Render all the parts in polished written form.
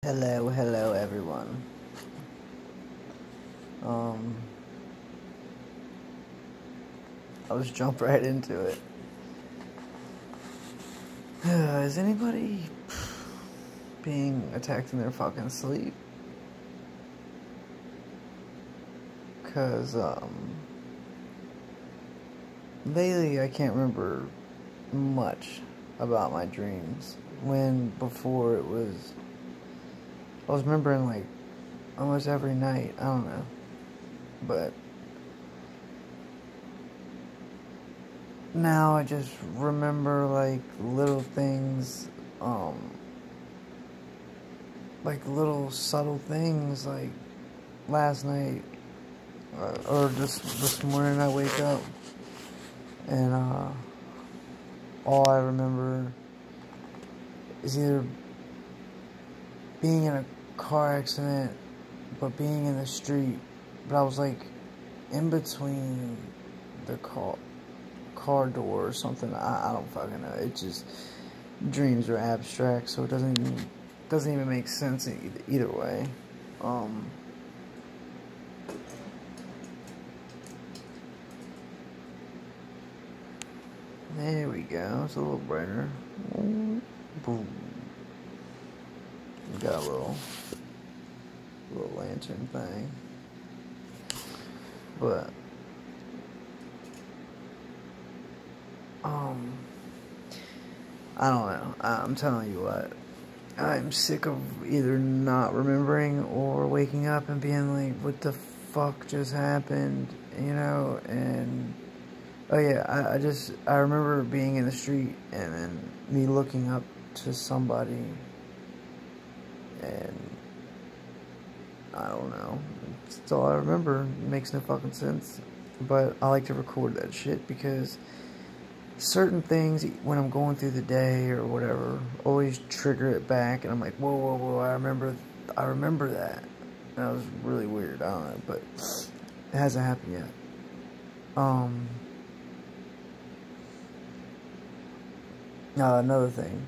Hello everyone. I'll just jump right into it. Is anybody being attacked in their fucking sleep? Cause, lately I can't remember much about my dreams. When before I was remembering like almost every night, I don't know. But now I just remember like little things, like little subtle things, like last night, or this morning I wake up and all I remember is either being in a car accident, but being in the street, but I was like in between the car door or something. I don't fucking know. It just, dreams are abstract, so it doesn't even make sense either way. There we go. It's a little brighter. Boom. Got a little lantern thing, but I don't know. I'm telling you what, I'm sick of either not remembering or waking up and being like, what the fuck just happened, you know? And oh yeah, I remember being in the street and then me looking up to somebody, and I don't know. That's all I remember. It makes no fucking sense. But I like to record that shit because certain things, when I'm going through the day or whatever, always trigger it back, and I'm like, whoa, I remember that. And that was really weird. I don't know, but it hasn't happened yet. Another thing.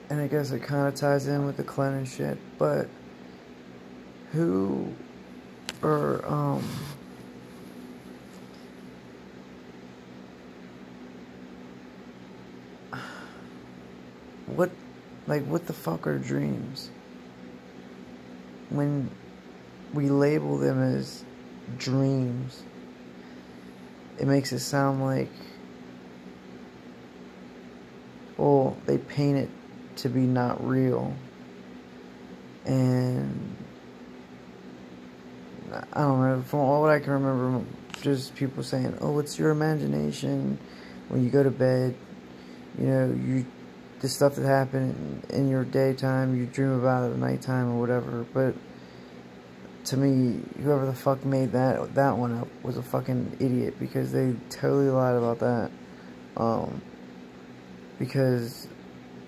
And I guess it kind of ties in with the cloning shit, but who, or, what the fuck are dreams? When we label them as dreams, it makes it sound like, well, they paint it to be not real, and I don't know, from all what I can remember, just people saying, oh, it's your imagination when you go to bed, you know, the stuff that happened in your daytime, you dream about it at nighttime or whatever. But to me, whoever the fuck made that one up was a fucking idiot, because they totally lied about that. Because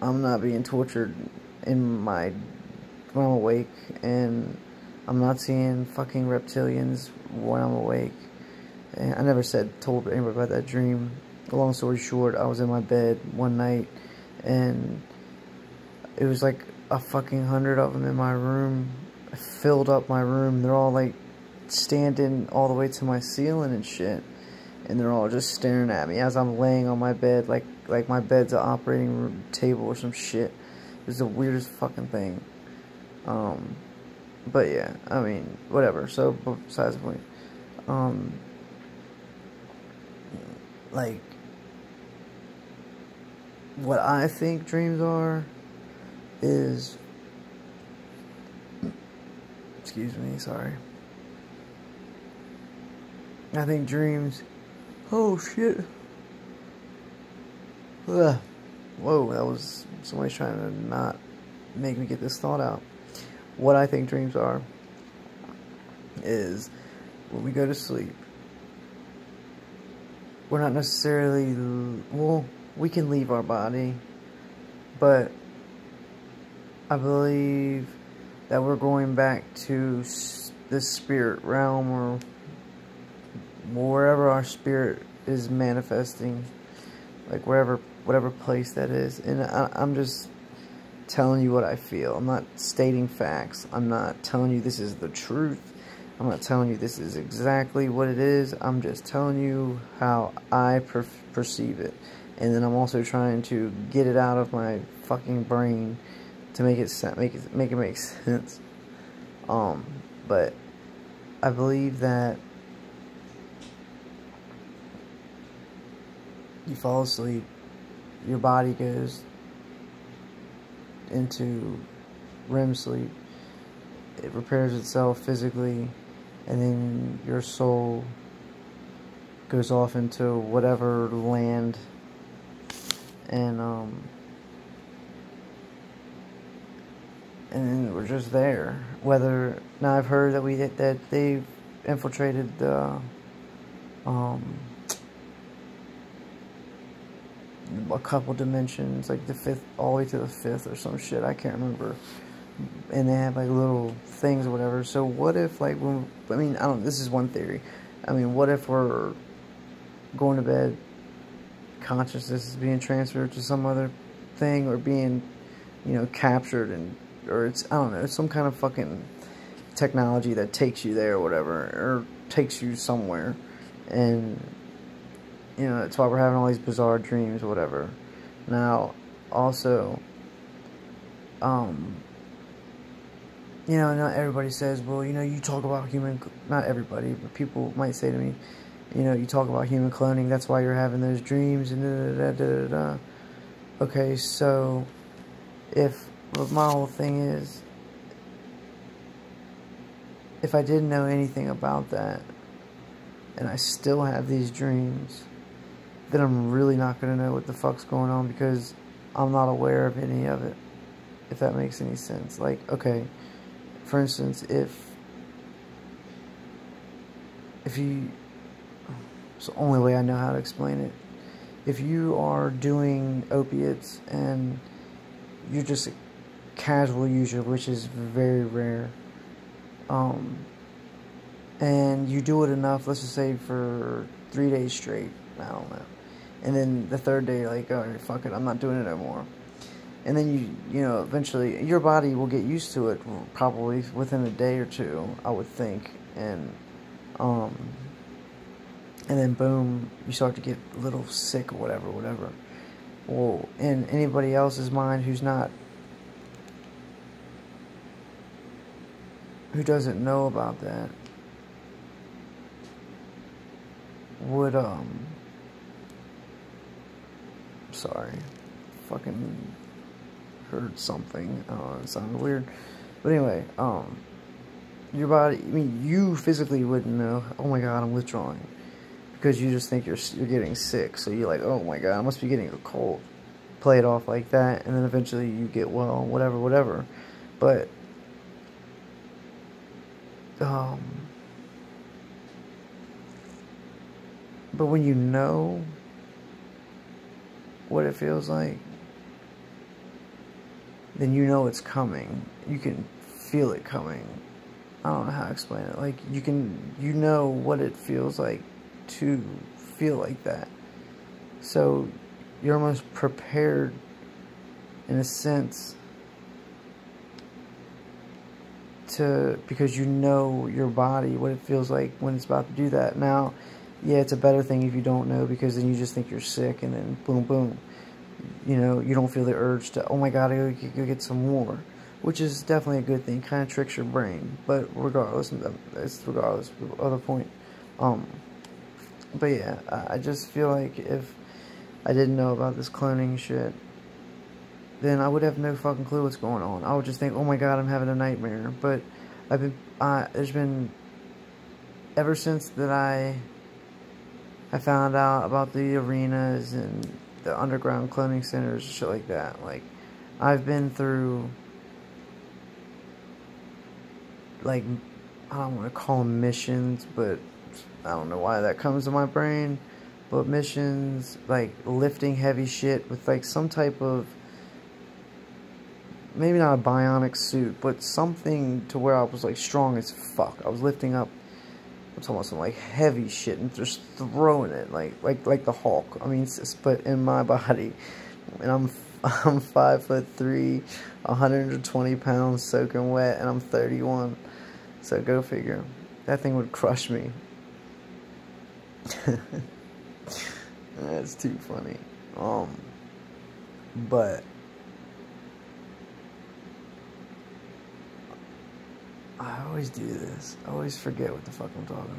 I'm not being tortured when I'm awake, and I'm not seeing fucking reptilians when I'm awake. And I never told anybody about that dream. Long story short, I was in my bed one night, and it was like a fucking 100 of them in my room. I filled up my room. They're all like standing all the way to my ceiling and shit, and they're all just staring at me as I'm laying on my bed, like my bed's an operating room table or some shit. It was the weirdest fucking thing. But yeah, I mean, whatever. So besides the point, like, what I think dreams are is, excuse me, sorry. I think dreams, oh shit. Ugh. Whoa, that was somebody trying to not make me get this thought out. What I think dreams are is, when we go to sleep, we're not necessarily, well, we can leave our body, but I believe that we're going back to the spirit realm, or wherever our spirit is manifesting, like wherever whatever place that is. And I'm just telling you what I feel. I'm not stating facts. I'm not telling you this is the truth. I'm not telling you this is exactly what it is. I'm just telling you how I perceive it. And then I'm also trying to get it out of my fucking brain to make it make sense. But I believe that you fall asleep, your body goes into REM sleep, it repairs itself physically, and then your soul goes off into whatever land, and then we're just there. Whether now I've heard that they've infiltrated the a couple dimensions, like the fifth, all the way to the fifth or some shit. I can't remember. And they have like little things or whatever. So what if, like, when, I mean, I don't. This is one theory. I mean, what if we're going to bed, consciousness is being transferred to some other thing, or being, you know, captured, and or it's, I don't know, it's some kind of fucking technology that takes you there or whatever, or takes you somewhere, and you know, that's why we're having all these bizarre dreams or whatever. Now, also, you know, not everybody says, well, you know, you talk about not everybody, but people might say to me, you know, you talk about human cloning, that's why you're having those dreams, and da-da-da-da-da-da. Okay, so, my whole thing is, if I didn't know anything about that, and I still have these dreams, then I'm really not going to know what the fuck's going on, because I'm not aware of any of it, if that makes any sense. Like, okay, for instance, if you, it's the only way I know how to explain it, if you are doing opiates and you're just a casual user, which is very rare, and you do it enough, let's just say for 3 days straight, I don't know, and then the third day you're like, alright, fuck it, I'm not doing it no more. And then you know, eventually your body will get used to it, probably within a day or two, I would think, and then boom, you start to get a little sick or whatever. Well, in anybody else's mind who doesn't know about that, would, sorry, fucking heard something, it sounded weird, but anyway, your body, I mean, you physically wouldn't know, oh my god, I'm withdrawing, because you just think you're getting sick, so you're like, oh my god, I must be getting a cold, play it off like that, and then eventually you get well, whatever, but, but when you know what it feels like, then you know it's coming. You can feel it coming. I don't know how to explain it. Like, you know what it feels like to feel like that. So, you're almost prepared, in a sense, because you know your body, what it feels like when it's about to do that. Now, yeah, it's a better thing if you don't know, because then you just think you're sick, and then boom, you know, you don't feel the urge to, oh my god, I gotta go get some more, which is definitely a good thing, kind of tricks your brain, but regardless of the point, but yeah, I just feel like if I didn't know about this cloning shit, then I would have no fucking clue what's going on. I would just think, oh my god, I'm having a nightmare, but there's been, ever since that I found out about the arenas and the underground cloning centers and shit like that. Like, I've been through, like, I don't want to call them missions, but I don't know why that comes to my brain, but missions, like, lifting heavy shit with, like, some type of, maybe not a bionic suit, but something to where I was, like, strong as fuck. I was lifting up I'm talking about some like heavy shit and just throwing it like the Hulk. I mean, but in my body, and I'm 5'3", 120 pounds, soaking wet, and I'm 31. So go figure. That thing would crush me. That's too funny. But I always do this. I always forget what the fuck I'm talking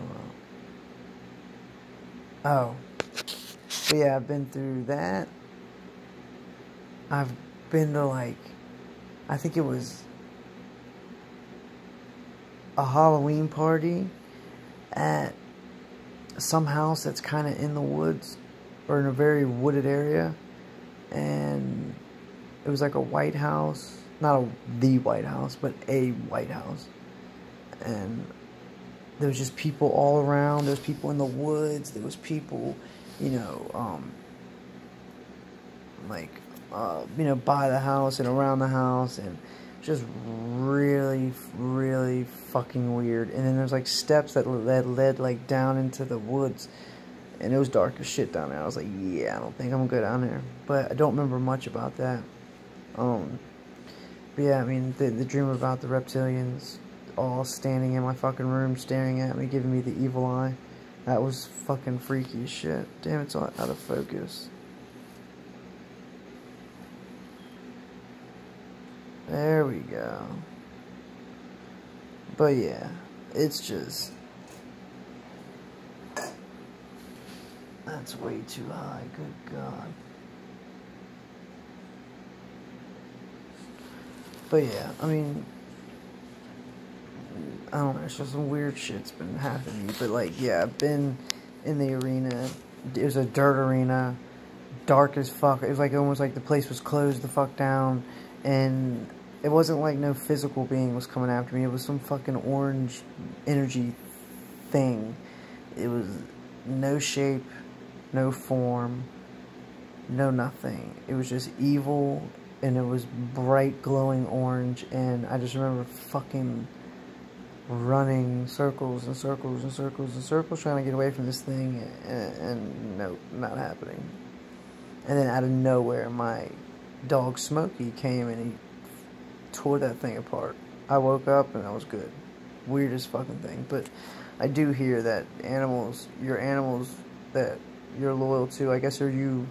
about. Oh. But yeah, I've been through that. I've been to like, I think it was a Halloween party at some house that's kind of in the woods or in a very wooded area, and it was like a White House, not the White House, but a White House, and there was just people all around. There was people in the woods. There was people, you know, by the house and around the house, and just really, really fucking weird. And then there's like steps that led like down into the woods, and it was dark as shit down there. I was like, yeah, I don't think I'm gonna go down there, but I don't remember much about that. But yeah, I mean, the dream about the reptilians all standing in my fucking room, staring at me, giving me the evil eye. That was fucking freaky as shit. Damn, it's out of focus. There we go. But yeah, it's just, that's way too high, good God. But yeah, I mean, I don't know, it's just some weird shit's been happening. But like, yeah, I've been in the arena. It was a dirt arena, dark as fuck. It was like almost like the place was closed the fuck down, and it wasn't like no physical being was coming after me. It was some fucking orange energy thing. It was no shape, no form, no nothing. It was just evil, and it was bright glowing orange, and I just remember fucking running circles and circles and circles and circles trying to get away from this thing, and nope, not happening. And then out of nowhere, my dog Smokey came and he tore that thing apart. I woke up and I was good. Weirdest fucking thing. But I do hear that your animals that you're loyal to, I guess, or you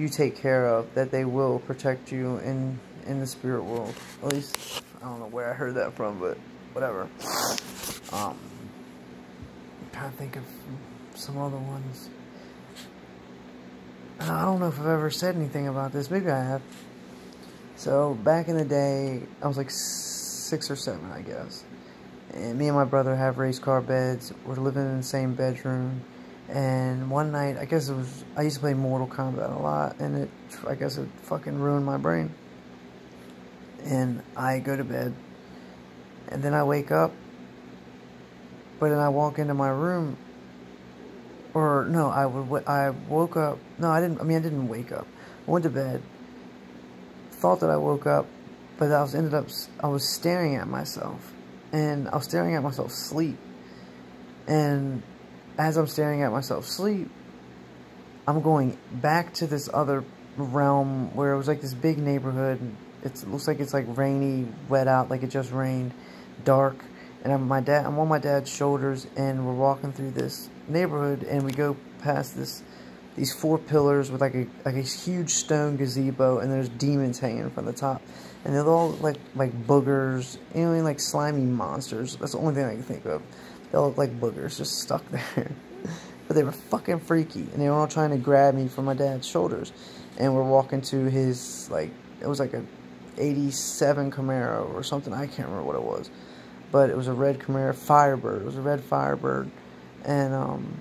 take care of, that they will protect you in the spirit world. At least, I don't know where I heard that from, but whatever. I'm trying to think of some other ones. I don't know if I've ever said anything about this. Maybe I have. So, back in the day, I was like 6 or 7, I guess. And me and my brother have race car beds. We're living in the same bedroom. And one night, I guess it was, I used to play Mortal Kombat a lot. And I guess it fucking ruined my brain. And I go to bed. And then I wake up. But then I walk into my room. Or, no, I woke up. No, I didn't wake up. I went to bed. Thought that I woke up, but I was staring at myself, and I was staring at myself sleep, and as I'm staring at myself sleep, I'm going back to this other realm where it was like this big neighborhood, and it looks like it's like rainy, wet out, like it just rained, dark, and I'm on my dad's shoulders, and we're walking through this neighborhood, and we go past these 4 pillars with like a huge stone gazebo, and there's demons hanging from the top, and they're all like boogers, you know what I mean, like slimy monsters. That's the only thing I can think of. They all look like boogers just stuck there. But they were fucking freaky, and they were all trying to grab me from my dad's shoulders. And we're walking to his, like, it was like a 87 Camaro or something. I can't remember what it was, but it was a red Camaro Firebird. It was a red Firebird, and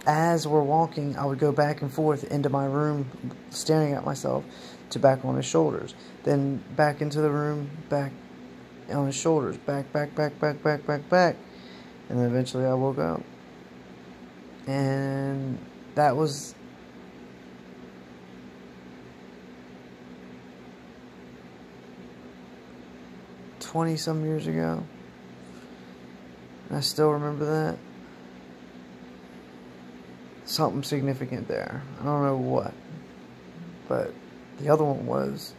as we're walking, I would go back and forth into my room, staring at myself, to back on his shoulders. Then back into the room, back on his shoulders, back. And then eventually I woke up. And that was 20-some years ago. And I still remember that. Something significant there. I don't know what. But the other one was,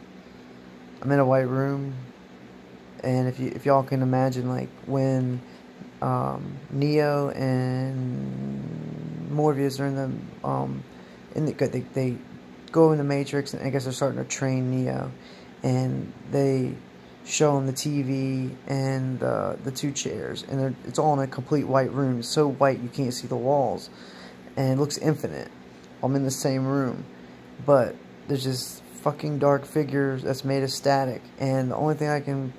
I'm in a white room, and if y'all can imagine, like when Neo and Morpheus are in the they go in the Matrix, and I guess they're starting to train Neo, and they show him the TV and the two chairs, and it's all in a complete white room. It's so white you can't see the walls, and it looks infinite. I'm in the same room, but there's just fucking dark figures that's made of static, and the only thing I can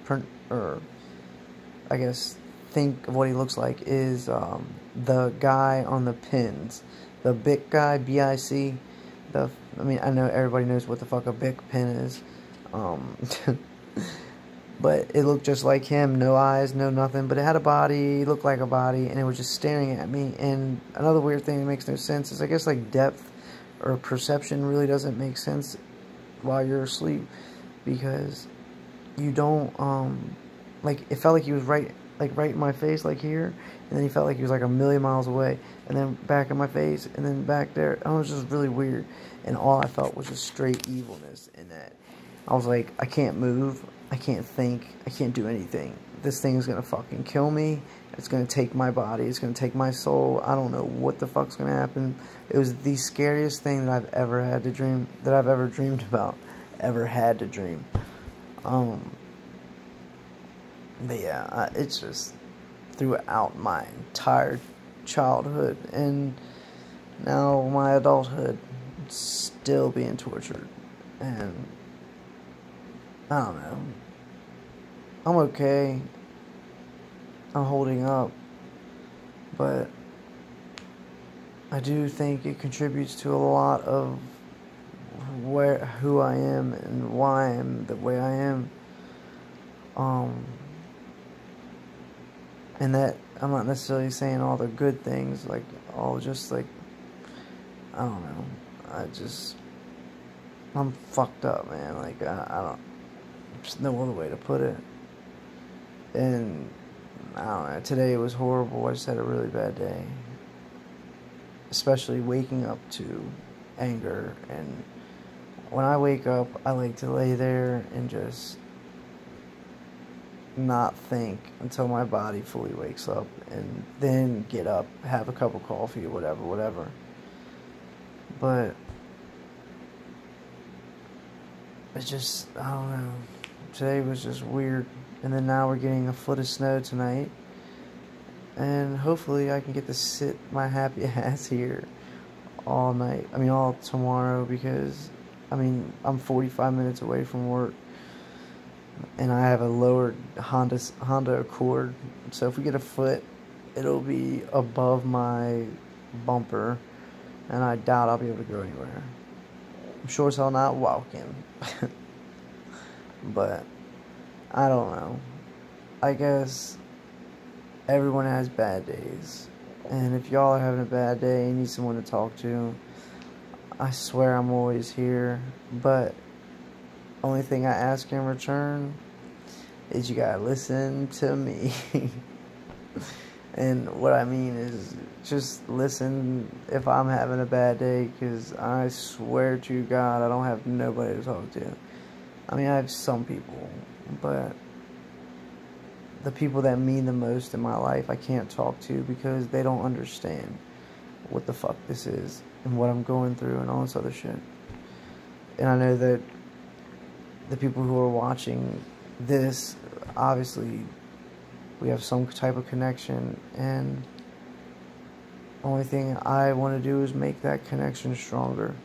think of what he looks like is the guy on the pins, the Bic guy, BIC. I know everybody knows what the fuck a Bic pin is, but it looked just like him, no eyes, no nothing, but it had a body, it looked like a body, and it was just staring at me. And another weird thing that makes no sense is, I guess, like, depth or perception really doesn't make sense while you're asleep, because you don't, like, it felt like he was right in my face, like here, and then he felt like he was like a million miles away, and then back in my face, and then back there. It was just really weird, and all I felt was just straight evilness in that. I was like, I can't move, I can't think, I can't do anything. This thing is gonna fucking kill me. It's gonna take my body, it's gonna take my soul. I don't know what the fuck's gonna happen. It was the scariest thing that I've ever had to dream, that I've ever dreamed about, ever had to dream. But yeah, it's just throughout my entire childhood and now my adulthood, still being tortured. And I don't know. I'm okay. I'm holding up. But I do think it contributes to a lot of who I am and why I am the way I am. And that I'm not necessarily saying all the good things, like all just like, I don't know. I'm fucked up, man. Like I don't. There's no other way to put it. And I don't know. Today was horrible. I just had a really bad day. Especially waking up to anger. And when I wake up, I like to lay there and just not think until my body fully wakes up, and then get up, have a cup of coffee or whatever. But it's just, I don't know. Today was just weird. And then now we're getting a foot of snow tonight. And hopefully I can get to sit my happy ass here all night. All tomorrow, because, I'm 45 minutes away from work. And I have a lowered Honda Accord. So if we get a foot, it'll be above my bumper. And I doubt I'll be able to go anywhere. I'm sure as hell not walking. But I don't know. I guess everyone has bad days. And if y'all are having a bad day and need someone to talk to, I swear I'm always here. But only thing I ask in return is you gotta listen to me. And what I mean is, just listen if I'm having a bad day, because I swear to God, I don't have nobody to talk to. I have some people, but the people that mean the most in my life, I can't talk to, because they don't understand what the fuck this is and what I'm going through and all this other shit. And I know that the people who are watching this, obviously, we have some type of connection, and the only thing I want to do is make that connection stronger.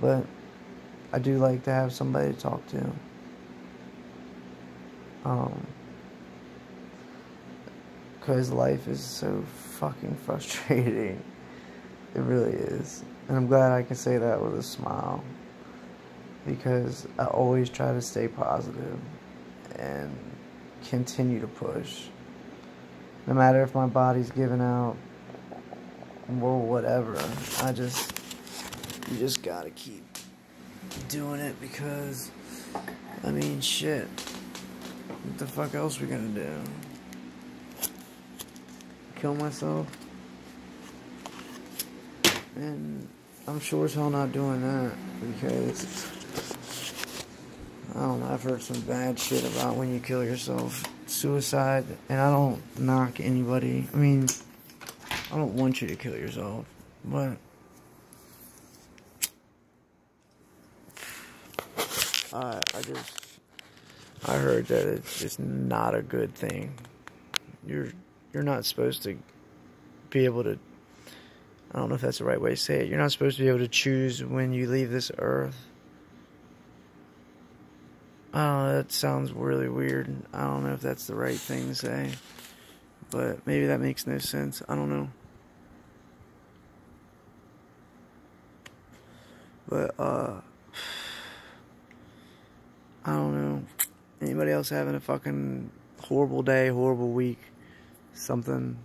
But I do like to have somebody to talk to. Because life is so fucking frustrating. It really is. And I'm glad I can say that with a smile, because I always try to stay positive and continue to push. No matter if my body's giving out or whatever. You just gotta keep doing it, because, shit. What the fuck else we gonna do? kill myself. And I'm sure as hell not doing that, because I don't know, I've heard some bad shit about when you kill yourself. Suicide, and I don't knock anybody. I mean, I don't want you to kill yourself, but I heard that it's just not a good thing. You're not supposed to be able to, I don't know if that's the right way to say it. You're not supposed to be able to choose when you leave this earth. I don't know, that sounds really weird. I don't know if that's the right thing to say, but maybe that makes no sense. I don't know. But, I don't know. Anybody else having a fucking horrible day, horrible week, something?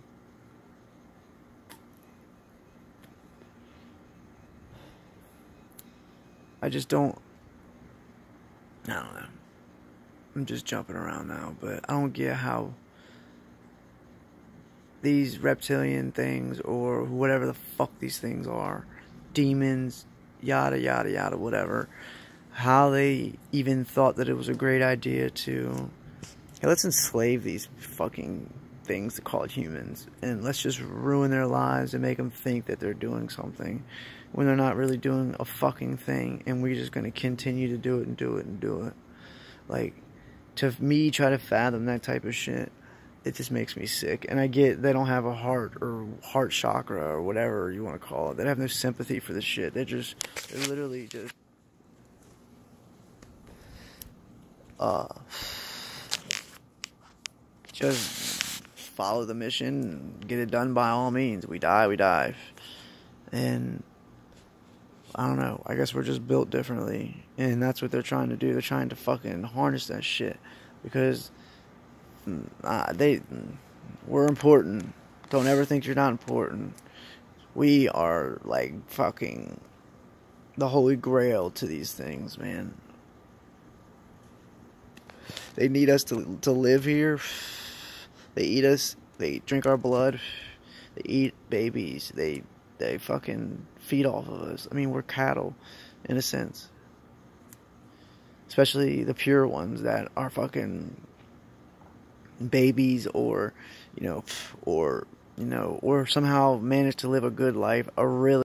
I just don't, I don't know. I'm just jumping around now, but I don't get how these reptilian things, or whatever the fuck these things are, demons, yada yada yada, whatever, how they even thought that it was a great idea to, hey, let's enslave these fucking things called humans, and let's just ruin their lives and make them think that they're doing something when they're not really doing a fucking thing, and we're just going to continue to do it and do it and do it. Like, to me, try to fathom that type of shit, it just makes me sick. And I get they don't have a heart or heart chakra or whatever you want to call it. They have no sympathy for this shit. They're literally just follow the mission, get it done by all means. We die, we die. And I don't know, I guess we're just built differently, and that's what they're trying to do. They're trying to fucking harness that shit, because we're important. Don't ever think you're not important. We are like fucking the holy grail to these things, man. They need us to live here. They eat us, they drink our blood, they eat babies, they fucking feed off of us. I mean, we're cattle, in a sense. Especially the pure ones that are fucking babies, or somehow manage to live a good life, a really